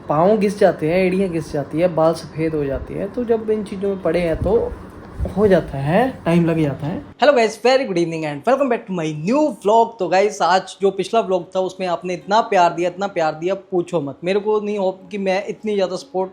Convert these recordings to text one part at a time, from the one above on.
पाँव घिस जाते हैं, एड़ियाँ घिस जाती है, बाल सफ़ेद हो जाती है। तो जब इन चीज़ों में पड़े हैं तो हो जाता है, टाइम लग जाता है। Hello guys, very good evening and welcome back to my new vlog. तो गाइस आज जो पिछला व्लॉग था उसमें आपने इतना प्यार दिया पूछो मत। मेरे को नहीं होप कि मैं इतनी ज़्यादा सपोर्ट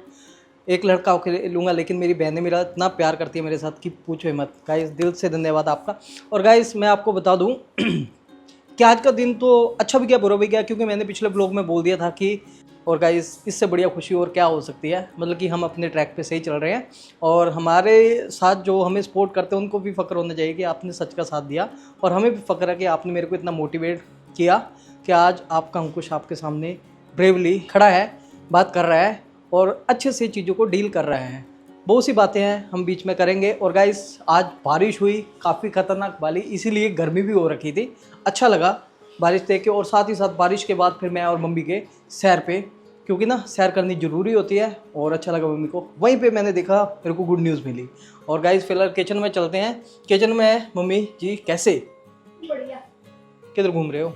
एक लड़का होकर लूँगा, लेकिन मेरी बहनें मेरा इतना प्यार करती है मेरे साथ कि पूछो ही मत। गाइस दिल से धन्यवाद आपका। और गाइस मैं आपको बता दूँ कि आज का दिन तो अच्छा भी गया बुरा भी गया, क्योंकि मैंने पिछले ब्लॉग में बोल दिया था कि और गाइस इससे बढ़िया खुशी और क्या हो सकती है। मतलब कि हम अपने ट्रैक पे सही चल रहे हैं और हमारे साथ जो हमें सपोर्ट करते हैं उनको भी फ़ख्र होना चाहिए कि आपने सच का साथ दिया, और हमें भी फ़ख्र है कि आपने मेरे को इतना मोटिवेट किया कि आज आपका अंकुश आपके सामने ब्रेवली खड़ा है, बात कर रहा है और अच्छे से चीज़ों को डील कर रहा है। बहुत सी बातें हैं हम बीच में करेंगे। और गाइस आज बारिश हुई, काफ़ी ख़तरनाक वाली, इसीलिए गर्मी भी हो रखी थी। अच्छा लगा बारिश देख के, और साथ ही साथ बारिश के बाद फिर मैं और मम्मी के सैर पे, क्योंकि ना सैर करनी ज़रूरी होती है। और अच्छा लगा मम्मी को। वहीं पे मैंने देखा मेरे को गुड न्यूज़ मिली। और गाइस फिलहाल किचन में चलते हैं। किचन में है मम्मी जी, कैसे? बढ़िया। किधर घूम रहे हो?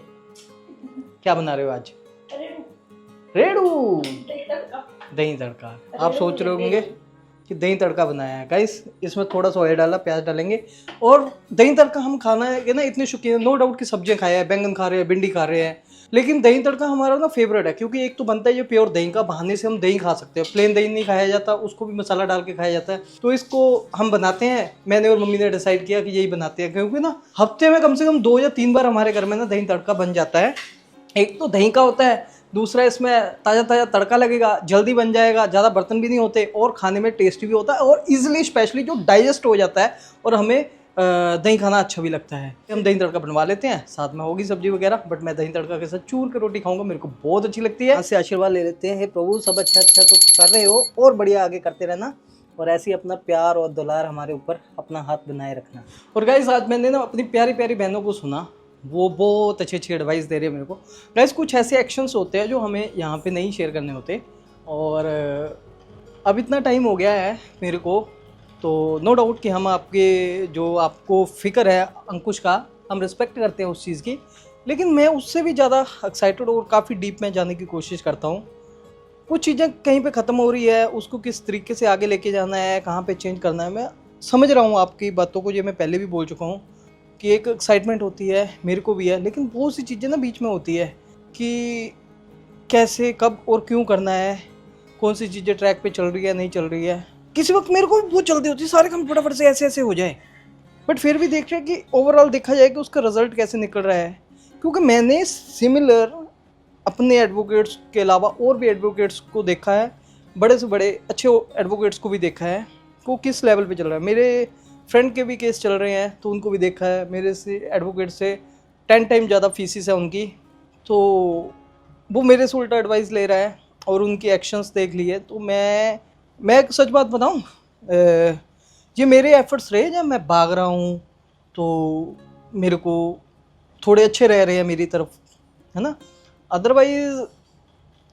क्या बना रहे हो आज? रेड़ू दही तड़का। आप सोच रहे होंगे कि दही तड़का बनाया है। गाइस इसमें थोड़ा सा ऑयल डाला, प्याज डालेंगे। और दही तड़का हम खाना है कि ना इतने शौकीन, नो डाउट की सब्जियां खाए हैं, बैंगन खा रहे हैं, भिंडी खा रहे हैं, लेकिन दही तड़का हमारा ना फेवरेट है। क्योंकि एक तो बनता है ये प्योर दही का, बहाने से हम दही खा सकते हैं। प्लेन दही नहीं खाया जाता, उसको भी मसाला डाल के खाया जाता है। तो इसको हम बनाते हैं, मैंने और मम्मी ने डिसाइड किया कि यही बनाते हैं। क्योंकि ना हफ्ते में कम से कम 2 या 3 बार हमारे घर में ना दही तड़का बन जाता है। एक तो दही का होता है, दूसरा इसमें ताज़ा ताज़ा तड़का लगेगा, जल्दी बन जाएगा, ज़्यादा बर्तन भी नहीं होते और खाने में टेस्टी भी होता है, और इजीली स्पेशली जो डाइजेस्ट हो जाता है, और हमें दही खाना अच्छा भी लगता है। हम दही तड़का बनवा लेते हैं, साथ में होगी सब्जी वगैरह, बट मैं दही तड़का के साथ चूर के रोटी खाऊंगा, मेरे को बहुत अच्छी लगती है। यहाँ से आशीर्वाद ले लेते हैं। हे प्रभु, सब अच्छा अच्छा तो कर रहे हो और बढ़िया आगे करते रहना, और ऐसे ही अपना प्यार और दुलार हमारे ऊपर अपना हाथ बनाए रखना। और गाइस आज मैंने ना अपनी प्यारी प्यारी बहनों को सुना, वो बहुत अच्छी अच्छी एडवाइस दे रहे हैं मेरे को। गाइस कुछ ऐसे एक्शंस होते हैं जो हमें यहाँ पे नहीं शेयर करने होते, और अब इतना टाइम हो गया है मेरे को, तो नो डाउट कि हम आपके जो आपको फ़िक्र है अंकुश का, हम रिस्पेक्ट करते हैं उस चीज़ की, लेकिन मैं उससे भी ज़्यादा एक्साइटेड और काफ़ी डीप में जाने की कोशिश करता हूँ। कुछ चीज़ें कहीं पे ख़त्म हो रही है, उसको किस तरीके से आगे लेके जाना है, कहाँ पे चेंज करना है, मैं समझ रहा हूँ आपकी बातों को। ये मैं पहले भी बोल चुका हूँ कि एक एक्साइटमेंट होती है, मेरे को भी है, लेकिन बहुत सी चीज़ें ना बीच में होती है कि कैसे कब और क्यों करना है, कौन सी चीज़ें ट्रैक पे चल रही है नहीं चल रही है। किसी वक्त मेरे को भी बहुत जल्दी होती है, सारे काम फटाफट से ऐसे ऐसे हो जाए, बट फिर भी देख रहे हैं कि ओवरऑल देखा जाए कि उसका रिजल्ट कैसे निकल रहा है। क्योंकि मैंने सिमिलर अपने एडवोकेट्स के अलावा और भी एडवोकेट्स को देखा है, बड़े से बड़े अच्छे एडवोकेट्स को भी देखा है वो किस लेवल पे चल रहा है। मेरे फ्रेंड के भी केस चल रहे हैं तो उनको भी देखा है, मेरे से एडवोकेट से 10 टाइम ज़्यादा फीसिस है उनकी, तो वो मेरे से उल्टा एडवाइस ले रहा है और उनकी एक्शंस देख लिए। तो मैं एक सच बात बताऊँ, ये मेरे एफर्ट्स रहे जब मैं भाग रहा हूँ तो मेरे को थोड़े अच्छे रह रहे हैं मेरी तरफ, है ना। अदरवाइज़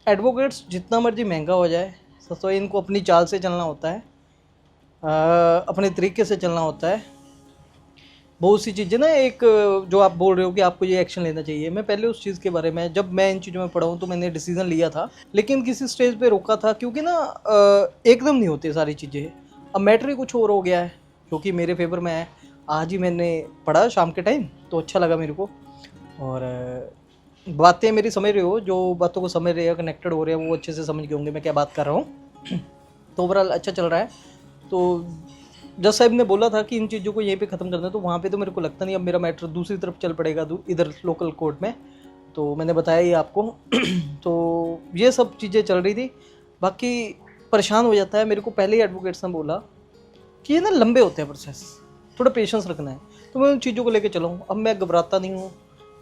एडवोकेट्स जितना मर्जी महंगा हो जाए, तो इनको अपनी चाल से चलना होता है, अपने तरीके से चलना होता है। बहुत सी चीज़ें ना, एक जो आप बोल रहे हो कि आपको ये एक्शन लेना चाहिए, मैं पहले उस चीज़ के बारे में, जब मैं इन चीज़ों में पढ़ा हूँ तो मैंने डिसीज़न लिया था, लेकिन किसी स्टेज पे रोका था। क्योंकि ना एकदम नहीं होती सारी चीज़ें। अब मैटर ही कुछ और हो गया है जो कि मेरे फेवर में है। आज ही मैंने पढ़ा शाम के टाइम, तो अच्छा लगा मेरे को। और बातें मेरी समझ रहे हो, जो बातों को समझ रहे हैं, कनेक्टेड हो रहे हैं, वो अच्छे से समझ गए होंगे मैं क्या बात कर रहा हूँ। तो ओवरऑल अच्छा चल रहा है। तो जज साहब ने बोला था कि इन चीज़ों को यहीं पे ख़त्म करना है, तो वहाँ पे तो मेरे को लगता नहीं अब मेरा मैटर दूसरी तरफ चल पड़ेगा, इधर लोकल कोर्ट में। तो मैंने बताया ही आपको। तो ये सब चीज़ें चल रही थी। बाकी परेशान हो जाता है, मेरे को पहले ही एडवोकेट्स ने बोला कि ये ना लंबे होते हैं प्रोसेस, थोड़ा पेशेंस रखना है। तो मैं उन चीज़ों को लेकर चला हूँ, अब मैं घबराता नहीं हूँ,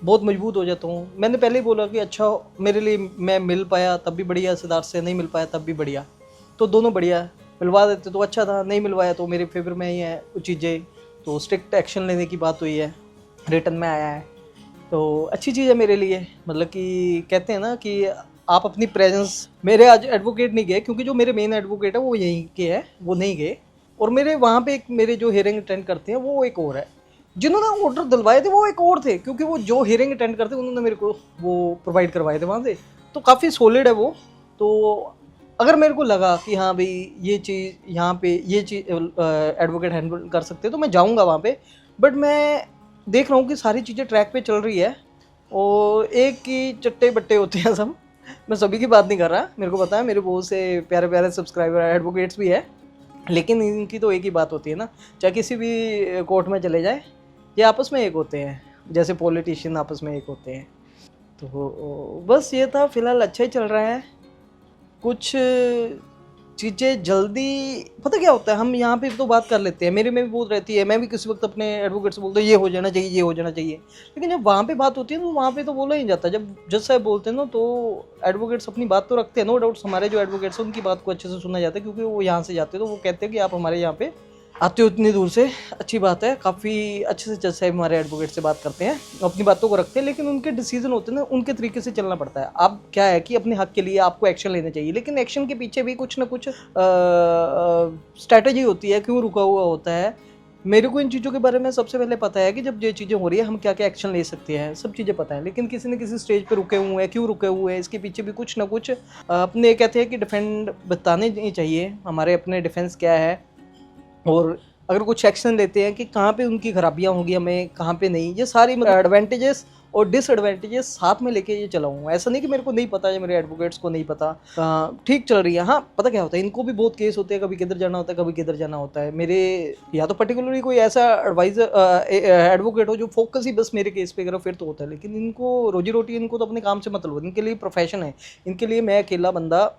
बहुत मजबूत हो जाता हूँ। मैंने पहले ही बोला कि अच्छा मेरे लिए मैं मिल पाया तब भी बढ़िया, सिद्धार्थ से नहीं मिल पाया तब भी बढ़िया, तो दोनों बढ़िया है। मिलवा देते तो अच्छा था, नहीं मिलवाया तो मेरे फेवर में ही है वो चीज़ें। तो स्ट्रिक्ट एक्शन लेने की बात हुई है, रिटर्न में आया है, तो अच्छी चीज़ है मेरे लिए। मतलब कि कहते हैं ना कि आप अपनी प्रेजेंस, मेरे आज एडवोकेट नहीं गए क्योंकि जो मेरे मेन एडवोकेट है वो यहीं के है, वो नहीं गए। और मेरे वहाँ पे एक मेरे जो हियरिंग अटेंड करते हैं वो एक और है, जिन्होंने ऑर्डर दिलवाए थे वो एक और थे। क्योंकि वो जो हियरिंग अटेंड करते उन्होंने मेरे को वो प्रोवाइड करवाए थे वहाँ से, तो काफ़ी सॉलिड है वो। तो अगर मेरे को लगा कि हाँ भाई ये चीज़ यहाँ पे ये चीज़ एडवोकेट हैंडल कर सकते हैं तो मैं जाऊँगा वहाँ पे। बट मैं देख रहा हूँ कि सारी चीज़ें ट्रैक पे चल रही है और एक ही चट्टे बट्टे होते हैं सब। मैं सभी की बात नहीं कर रहा, मेरे को पता है मेरे बहुत से प्यारे प्यारे सब्सक्राइबर एडवोकेट्स भी है, लेकिन इनकी तो एक ही बात होती है ना, चाहे किसी भी कोर्ट में चले जाए ये आपस में एक होते हैं, जैसे पॉलिटिशियन आपस में एक होते हैं। तो बस ये था, फिलहाल अच्छा ही चल रहा है। कुछ चीज़ें जल्दी, पता क्या होता है, हम यहाँ पे तो बात कर लेते हैं, मेरे में भी बहुत रहती है, मैं भी किसी वक्त अपने एडवोकेट से बोलता हूँ ये हो जाना चाहिए, ये हो जाना चाहिए, लेकिन जब वहाँ पे बात होती है तो वहाँ पे तो बोला ही नहीं जाता। जब जज साहब बोलते हैं ना तो एडवोकेट्स अपनी बात तो रखते हैं, नो डाउट्स हमारे जो एडवोकेट्स हैं उनकी बात को अच्छे से सुना जाता है, क्योंकि वो यहाँ से जाते हैं तो वो कहते हैं कि आप हमारे यहाँ पे आते हो इतनी दूर से, अच्छी बात है, काफ़ी अच्छे से जज साहब हमारे एडवोकेट से बात करते हैं, अपनी बातों को रखते हैं, लेकिन उनके डिसीजन होते हैं ना, उनके तरीके से चलना पड़ता है। अब क्या है कि अपने हक के लिए आपको एक्शन लेना चाहिए, लेकिन एक्शन के पीछे भी कुछ ना कुछ स्ट्रैटेजी होती है, क्यों रुका हुआ होता है। मेरे को इन चीज़ों के बारे में सबसे पहले पता है कि जब ये चीज़ें हो रही है हम क्या क्या एक्शन ले सकते हैं, सब चीज़ें पता है, लेकिन किसी न किसी स्टेज पे रुके हुए हैं, क्यों रुके हुए हैं, इसके पीछे भी कुछ ना कुछ अपने कहते हैं कि डिफेंड बताने नहीं चाहिए, हमारे अपने डिफेंस क्या है, और अगर कुछ एक्शन लेते हैं कि कहाँ पे उनकी खराबियाँ होंगी, हमें कहाँ पे नहीं, ये सारी एडवांटेजेस और डिसएडवांटेजेस साथ में लेके ये चला हूँ। ऐसा नहीं कि मेरे को नहीं पता है, मेरे एडवोकेट्स को नहीं पता, ठीक चल रही है। हाँ पता क्या होता है, इनको भी बहुत केस होते हैं, कभी किधर जाना होता है, कभी किधर जाना होता है। मेरे या तो पर्टिकुलरली कोई ऐसा एडवाइजर एडवोकेट हो जो फोकस ही बस मेरे केस पे करो, फिर तो होता है, लेकिन इनको रोजी रोटी, इनको तो अपने काम से मतलब, इनके लिए प्रोफेशन है, इनके लिए मैं अकेला बंदा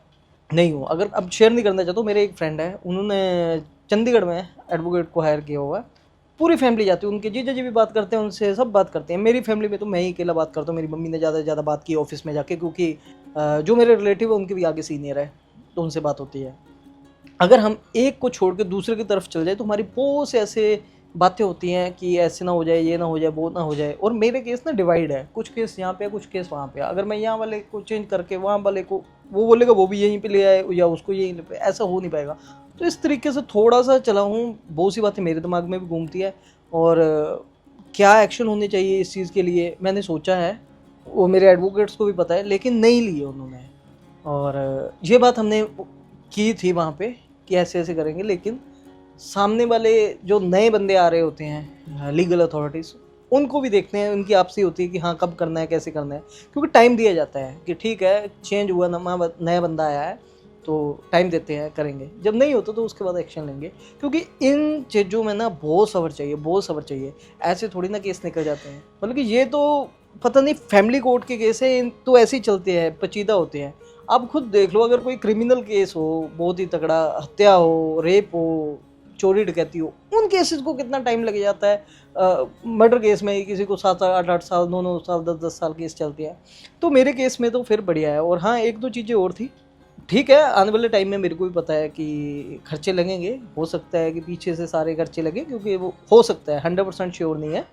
नहीं हूँ। अगर अब शेयर नहीं करना चाहता हूँ, मेरे एक फ्रेंड है, उन्होंने चंडीगढ़ में एडवोकेट को हायर किया हुआ है, पूरी फैमिली जाती है, उनके जीजा जी भी बात करते हैं, उनसे सब बात करते हैं। मेरी फैमिली में तो मैं ही अकेला बात करता हूँ, मेरी मम्मी ने ज़्यादा से ज़्यादा बात की ऑफिस में जाके, क्योंकि जो मेरे रिलेटिव है उनके भी आगे सीनियर है तो उनसे बात होती है। अगर हम एक को छोड़ के दूसरे की तरफ चल जाए तो हमारी बहुत से ऐसे बातें होती हैं कि ऐसे ना हो जाए, ये ना हो जाए, वो ना हो जाए। और मेरे केस ना डिवाइड है, कुछ केस यहाँ पे है, कुछ केस वहाँ पे। अगर मैं यहाँ वाले को चेंज करके वहाँ वाले को, वो बोलेगा वो भी यहीं पे ले आए या उसको यहीं पे, ऐसा हो नहीं पाएगा। तो इस तरीके से थोड़ा सा चला हूँ, बहुत सी बातें मेरे दिमाग में भी घूमती है, और क्या एक्शन होने चाहिए इस चीज़ के लिए मैंने सोचा है, वो मेरे एडवोकेट्स को भी पता है, लेकिन नहीं लिए उन्होंने। और ये बात हमने की थी वहाँ पे कि ऐसे ऐसे करेंगे, लेकिन सामने वाले जो नए बंदे आ रहे होते हैं लीगल अथॉरिटीज़, उनको भी देखते हैं, उनकी आपसी होती है कि हाँ कब करना है, कैसे करना है, क्योंकि टाइम दिया जाता है कि ठीक है चेंज हुआ, नया बंदा आया है तो टाइम देते हैं, करेंगे, जब नहीं होता तो उसके बाद एक्शन लेंगे। क्योंकि इन चीज़ों में ना बहुत सब्र चाहिए, बहुत सब्र चाहिए, ऐसे थोड़ी ना केस निकल जाते हैं। मतलब कि ये तो पता नहीं फैमिली कोर्ट के केस है, तो ऐसे ही चलते हैं, पेचीदा होते हैं। आप खुद देख लो, अगर कोई क्रिमिनल केस हो बहुत ही तगड़ा, हत्या हो, रेप हो, चोरी डकैती हो, उन केसेस को कितना टाइम लग जाता है। मर्डर केस में ही किसी को 7-8 साल, 9-9 साल, 10-10 साल केस चलती है। तो मेरे केस में तो फिर बढ़िया है। और हाँ एक दो चीज़ें और थी, ठीक है आने वाले टाइम में मेरे को भी पता है कि खर्चे लगेंगे, हो सकता है कि पीछे से सारे खर्चे लगे, क्योंकि वो हो सकता है, 100% श्योर नहीं है,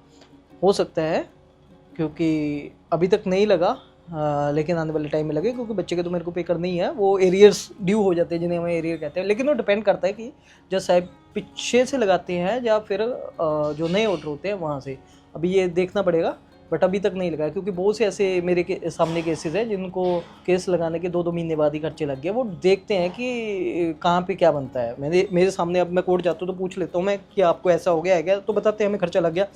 हो सकता है, क्योंकि अभी तक नहीं लगा, लेकिन आने वाले टाइम में लगे, क्योंकि बच्चे के तो मेरे को पे करना ही है, वो एरियर्स ड्यू हो जाते हैं जिन्हें हमें एरियर कहते हैं। लेकिन वो डिपेंड करता है कि जज साहब पीछे से लगाते हैं या फिर जो नए ऑर्डर होते हैं वहाँ से, अभी ये देखना पड़ेगा। बट अभी तक नहीं लगा, क्योंकि बहुत से ऐसे मेरे सामने केसेस हैं जिनको केस लगाने के 2-2 महीने बाद ही खर्चे लग गए। वो देखते हैं कि कहाँ पे क्या बनता है। मेरे सामने, अब मैं कोर्ट जाता हूँ तो पूछ लेता हूँ मैं कि आपको ऐसा हो गया है क्या, तो बताते हैं हमें खर्चा लग गया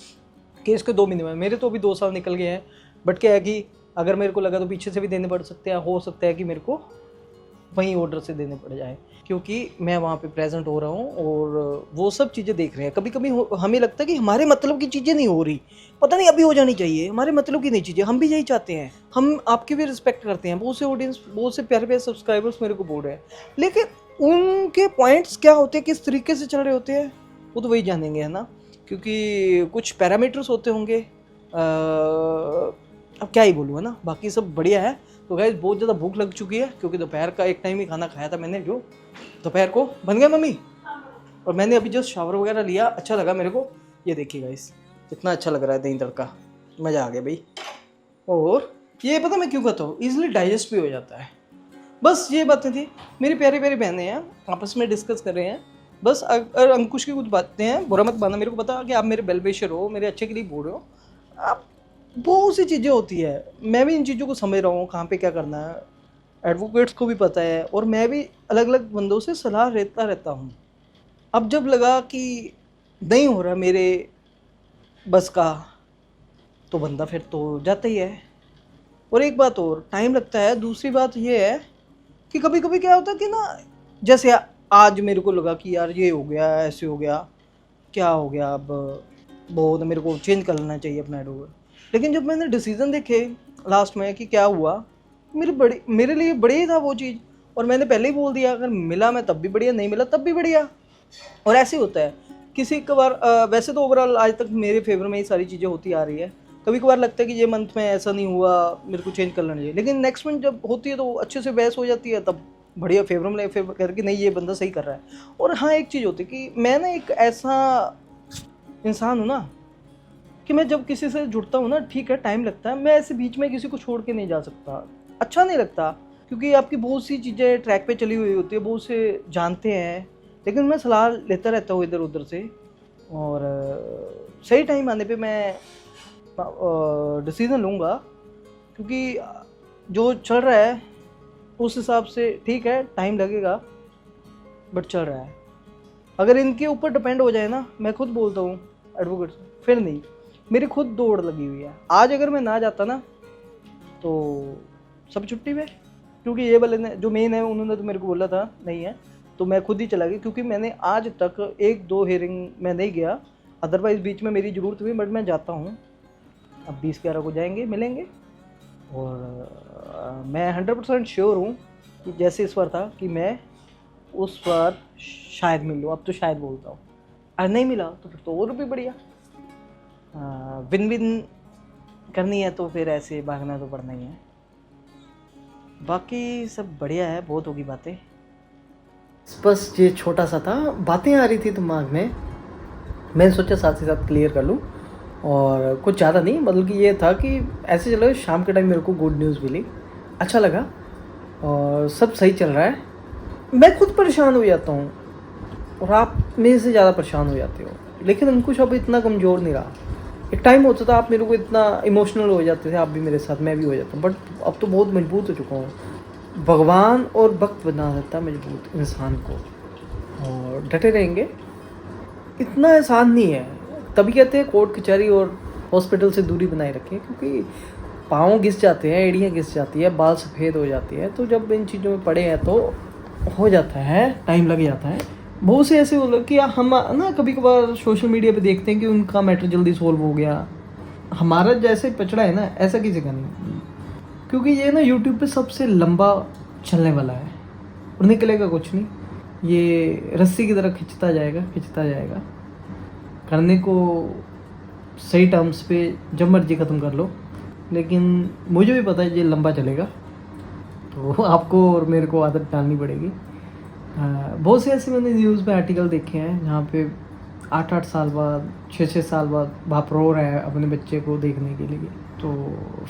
केस के 2 महीने में। मेरे तो अभी 2 साल निकल गए हैं। बट क्या है कि अगर मेरे को लगा तो पीछे से भी देने पड़ सकते हैं, हो सकता है कि मेरे को वहीं ऑर्डर से देने पड़ जाए, क्योंकि मैं वहाँ पे प्रेजेंट हो रहा हूँ और वो सब चीज़ें देख रहे हैं। कभी कभी हमें लगता है कि हमारे मतलब की चीज़ें नहीं हो रही, पता नहीं अभी हो जानी चाहिए, हमारे मतलब की नहीं चीज़ें, हम भी यही चाहते हैं, हम आपकी भी रिस्पेक्ट करते हैं। बहुत से ऑडियंस, बहुत से प्यारे प्यारे सब्सक्राइबर्स मेरे को बोल रहे हैं, लेकिन उनके पॉइंट्स क्या होते हैं, किस तरीके से चल रहे होते हैं, वो तो वही जानेंगे, है ना, क्योंकि कुछ पैरामीटर्स होते होंगे। अब क्या ही बोलूँ, है ना, बाकी सब बढ़िया है। तो गाइस बहुत ज़्यादा भूख लग चुकी है, क्योंकि दोपहर का एक टाइम ही खाना खाया था मैंने, जो दोपहर को बन गया मम्मी, और मैंने अभी जस्ट शावर वगैरह लिया, अच्छा लगा मेरे को। ये देखिए गाइस कितना अच्छा लग रहा है दही तड़का, मज़ा आ गया भाई। और ये पता मैं क्यों कहता हूँ, ईजिली डाइजेस्ट भी हो जाता है। बस ये बातें थी, मेरी प्यारी प्यारी बहनें हैं, आपस में डिस्कस कर रहे हैं। बस अगर अंकुश की कुछ बातें हैं, बुरा मत मानना, मेरे को पता कि आप मेरे बेल बेशर हो, मेरे अच्छे के लिए बोल रहे हो। आप बहुत सी चीज़ें होती है, मैं भी इन चीज़ों को समझ रहा हूँ, कहाँ पे क्या करना है। एडवोकेट्स को भी पता है, और मैं भी अलग अलग बंदों से सलाह लेता रहता हूँ। अब जब लगा कि नहीं हो रहा मेरे बस का, तो बंदा फिर तो जाता ही है। और एक बात और, टाइम लगता है। दूसरी बात ये है कि कभी कभी क्या होता है कि ना, जैसे आज मेरे को लगा कि यार ये हो गया, ऐसे हो गया, क्या हो गया, अब बहुत मेरे को चेंज कर लेना चाहिए अपना एडवोकेट। लेकिन जब मैंने डिसीज़न देखे लास्ट में कि क्या हुआ, मेरे लिए बढ़िया ही था वो चीज़। और मैंने पहले ही बोल दिया, अगर मिला मैं तब भी बढ़िया, नहीं मिला तब भी बढ़िया। और ऐसे ही होता है किसी कभार। वैसे तो ओवरऑल आज तक मेरे फेवर में ही सारी चीज़ें होती आ रही है। कभी कभार लगता है कि ये मंथ में ऐसा नहीं हुआ, मेरे को चेंज कर लेना चाहिए, लेकिन नेक्स्ट मंथ जब होती है तो अच्छे से बहस हो जाती है, तब बढ़िया फेवर करके नहीं, ये बंदा सही कर रहा है। और हाँ, एक चीज़ होती है कि मैं ना एक ऐसा इंसान हूँ ना कि मैं जब किसी से जुड़ता हूँ ना, ठीक है टाइम लगता है, मैं ऐसे बीच में किसी को छोड़ के नहीं जा सकता, अच्छा नहीं लगता। क्योंकि आपकी बहुत सी चीज़ें ट्रैक पे चली हुई होती है, बहुत से जानते हैं, लेकिन मैं सलाह लेता रहता हूँ इधर उधर से। और सही टाइम आने पे मैं डिसीज़न लूँगा, क्योंकि जो चल रहा है उस हिसाब से ठीक है, टाइम लगेगा बट चल रहा है। अगर इनके ऊपर डिपेंड हो जाए ना, मैं खुद बोलता हूँ एडवोकेट से, फिर नहीं, मेरी खुद दौड़ लगी हुई है। आज अगर मैं ना जाता ना तो सब छुट्टी पे, क्योंकि ये वाले ने जो मेन है उन्होंने तो मेरे को बोला था नहीं है, तो मैं खुद ही चला गया। क्योंकि मैंने आज तक 1-2 हियरिंग में नहीं गया, अदरवाइज़ बीच में मेरी ज़रूरत हुई, बट मैं जाता हूँ। अब 20-11 को जाएंगे, मिलेंगे। और मैं 100% श्योर हूँ कि जैसे इस बार था कि मैं उस बार शायद मिल लूँ। अब तो शायद बोलता हूँ, अगर नहीं मिला तो फिर तो और भी बढ़िया। विन विन करनी है तो फिर ऐसे भागना तो पड़ना ही है। बाकी सब बढ़िया है, बहुत होगी बातें। बस ये छोटा सा था, बातें आ रही थी दिमाग में, मैंने सोचा साथ ही साथ क्लियर कर लूँ। और कुछ ज़्यादा नहीं, मतलब कि ये था कि ऐसे चलो, शाम के टाइम मेरे को गुड न्यूज़ मिली, अच्छा लगा और सब सही चल रहा है। मैं खुद परेशान हो जाता हूँ और आप मेरे से ज़्यादा परेशान हो जाते हो, लेकिन अंकुश अब इतना कमज़ोर नहीं रहा। एक टाइम होता था आप मेरे को इतना इमोशनल हो जाते थे, आप भी मेरे साथ, मैं भी हो जाता हूँ, बट अब तो बहुत मजबूत हो चुका हूँ। भगवान और वक्त बना देता है मजबूत इंसान को, और डटे रहेंगे। इतना आसान नहीं है, तभी कहते हैं कोर्ट कचहरी और हॉस्पिटल से दूरी बनाए रखें, क्योंकि पाँव घिस जाते हैं, एड़ियाँ घिस जाती है, बाल सफ़ेद हो जाती है। तो जब इन चीज़ों में पड़े हैं तो हो जाता है, टाइम लग जाता है। बहुत से ऐसे हो कि हम ना कभी कभार सोशल मीडिया पे देखते हैं कि उनका मैटर जल्दी सोल्व हो गया, हमारा जैसे पचड़ा है ना, ऐसा किसी का नहीं। क्योंकि ये ना यूट्यूब पे सबसे लंबा चलने वाला है और निकलेगा कुछ नहीं, ये रस्सी की तरह खिंचता जाएगा, करने को सही टर्म्स पे जब मर्जी ख़त्म कर लो। लेकिन मुझे भी पता है ये लंबा चलेगा, तो आपको और मेरे को आदत डालनी पड़ेगी। बहुत से ऐसे मैंने न्यूज़ में आर्टिकल देखे हैं जहाँ पे 8-8 साल बाद, 6-6 साल बाद बाप रो रहा है अपने बच्चे को देखने के लिए। तो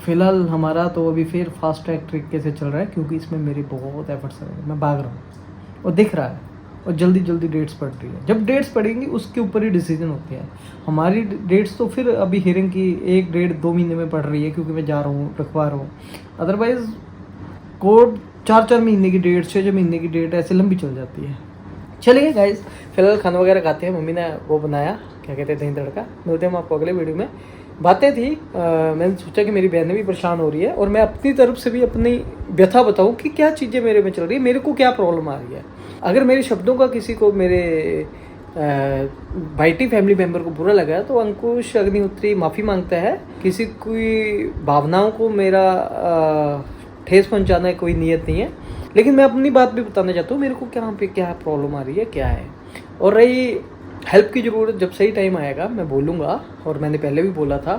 फ़िलहाल हमारा तो अभी फिर फास्ट ट्रैक तरीके से चल रहा है, क्योंकि इसमें मेरी बहुत एफर्ट्स है, मैं भाग रहा हूँ और दिख रहा है, और जल्दी जल्दी डेट्स पड़ रही है। जब डेट्स पड़ेंगी उसके ऊपर ही डिसीजन होते हैं। हमारी डेट्स तो फिर अभी हियरिंग की 1-1.5-2 महीने में पड़ रही है, क्योंकि मैं जा रहा हूँ, रखवा रहा हूँ। अदरवाइज़ कोर्ट 4-4 महीने की डेट, 6-6 महीने की डेट ऐसे लंबी चल जाती है। चलिए गाइस, फिलहाल खाना वगैरह खाते हैं। मम्मी ने वो बनाया, क्या कहते हैं, दही तड़का। मिलते हैं हम आपको अगले वीडियो में। बातें थी, मैंने सोचा कि मेरी बहनें भी परेशान हो रही है और मैं अपनी तरफ से भी अपनी व्यथा बताऊं कि क्या चीज़ें मेरे में चल रही है, मेरे को क्या प्रॉब्लम आ रही है। अगर मेरे शब्दों का किसी को, मेरे भाईटी फैमिली मेम्बर को बुरा लगा तो अंकुश अग्निहोत्री माफ़ी मांगता है। किसी की भावनाओं को मेरा ठेस पहुंचाना है कोई नीयत नहीं है, लेकिन मैं अपनी बात भी बताना चाहता हूँ, मेरे को क्या पे क्या प्रॉब्लम आ रही है, क्या है। और रही हेल्प की ज़रूरत, जब सही टाइम आएगा मैं बोलूँगा, और मैंने पहले भी बोला था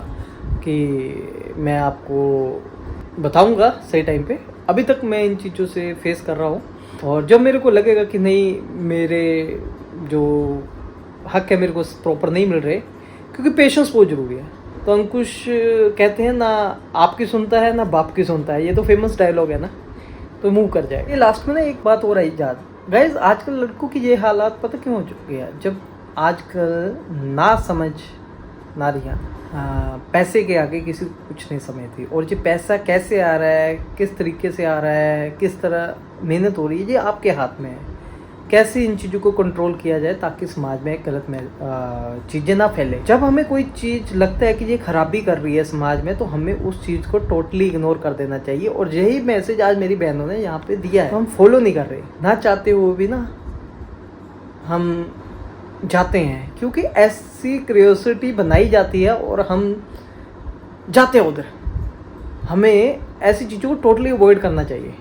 कि मैं आपको बताऊँगा सही टाइम पे। अभी तक मैं इन चीज़ों से फेस कर रहा हूँ, और जब मेरे को लगेगा कि नहीं, मेरे जो हक है मेरे को प्रॉपर नहीं मिल रहे, क्योंकि पेशेंस बहुत ज़रूरी है। तो अंकुश कहते हैं ना आपकी सुनता है ना बाप की सुनता है, ये तो फेमस डायलॉग है ना, तो मूव कर जाएगा। ये लास्ट में ना एक बात हो रही याद गाइस, आजकल लड़कों की ये हालात पता क्यों हो चुकी है। जब आजकल ना समझ नारियाँ पैसे के आगे किसी को कुछ नहीं समझती। और ये पैसा कैसे आ रहा है, किस तरीके से आ रहा है, किस तरह मेहनत हो रही है, ये आपके हाथ में है। कैसे इन चीज़ों को कंट्रोल किया जाए ताकि समाज में गलत में चीज़ें ना फैले। जब हमें कोई चीज़ लगता है कि ये खराबी कर रही है समाज में, तो हमें उस चीज़ को टोटली इग्नोर कर देना चाहिए। और यही मैसेज आज मेरी बहनों ने यहाँ पे दिया है। तो हम फॉलो नहीं कर रहे, ना चाहते हुए भी ना हम जाते हैं, क्योंकि ऐसी क्यूरियोसिटी बनाई जाती है और हम जाते हैं उधर। हमें ऐसी चीज़ों को टोटली अवॉइड करना चाहिए।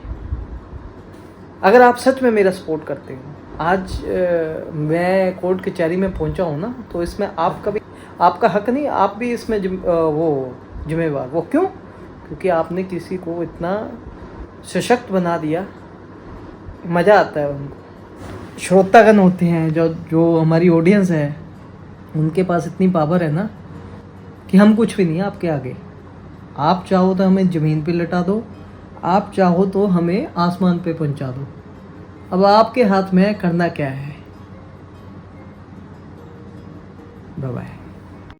अगर आप सच में मेरा सपोर्ट करते हो, आज मैं कोर्ट कचहरी में पहुंचा हूं ना, तो इसमें आपका हक नहीं, आप भी इसमें वो जिम्मेवार। वो क्यों? क्योंकि आपने किसी को इतना सशक्त बना दिया। मज़ा आता है उनको। श्रोतागण होते हैं जो हमारी ऑडियंस है, उनके पास इतनी पावर है ना कि हम कुछ भी नहीं है आपके आगे। आप चाहो तो हमें ज़मीन पे लटा दो, आप चाहो तो हमें आसमान पे पहुंचा दो। अब आपके हाथ में करना क्या है। Bye bye.